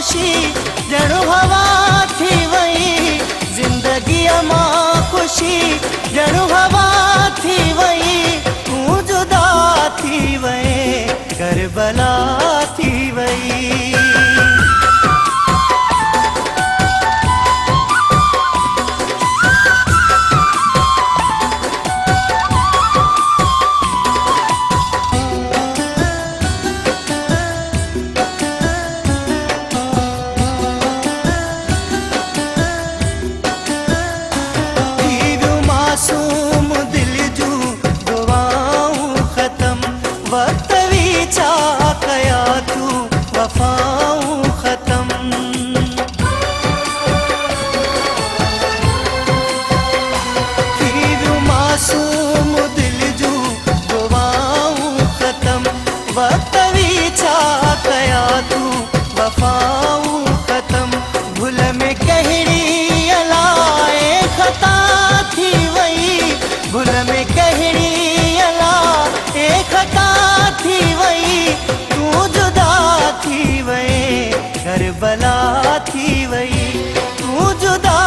खुशी ॼणु हवा थी वई, ज़िंदगी मां खुशी ॼणु हवा थी वई, तूं जुदा थी वई, करबला थी वई। मासूम दिल जू दुआऊं खत्म, वक्त वीचा कया तू वफाऊं खत्म। मासूम दिल जू दुआऊं खत्म, वक्त वीचा कया तू वफाऊं खत्म। भुल में कहिड़ी अलाए खता थी वई, भुल में कहिड़ी अलाए खता थी वई, तू जुदा थी वई, करबला थी वई, तू जुदा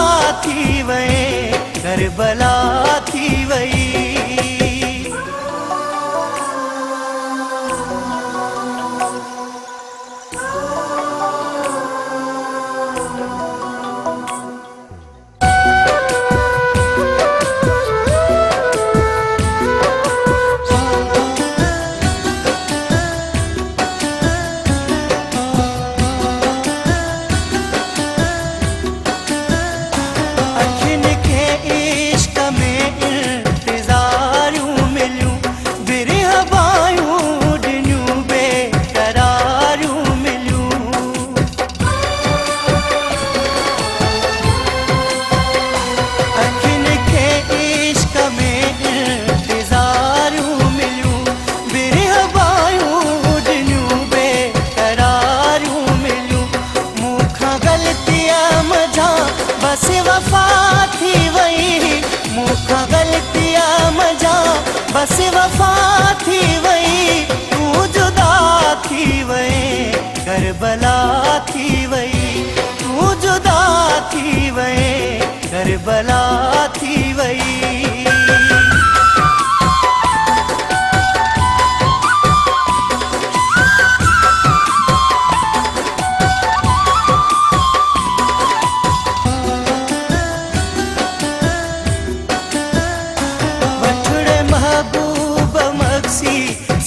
थी वई, करबला थी वई। बस वफा थी वई, मूंखां ग़लतियां मजा बस वफा थी वई, तू जुदा थी वई, करबला थी वई, तू जुदा थी वई, करबला थी वई।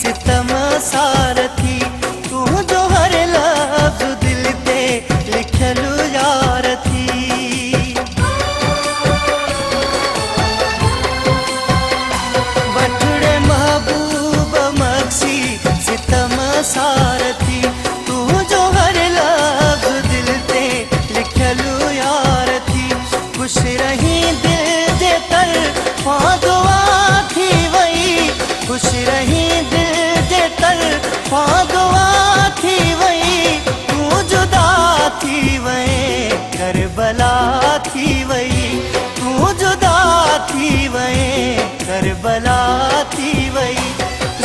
सितम सारथी तू जो हर लफ्ज़ दिल ते लिखलु यार थी। वठड़े महबूब मक्सी सितम सारथी तू जो हर लफ्ज़ दिल ते लिखलु यार थी। खुश रही दिल जे तरफ़ा दुआ थी वई, खुश रही दुआ थी वई, तू जुदा थी वई, करबला थी वई, तू जुदा थी वई, करबला थी वई।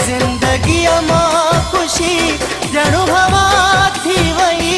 ज़िंदगी मां खुशी ॼणु हवा थी वई,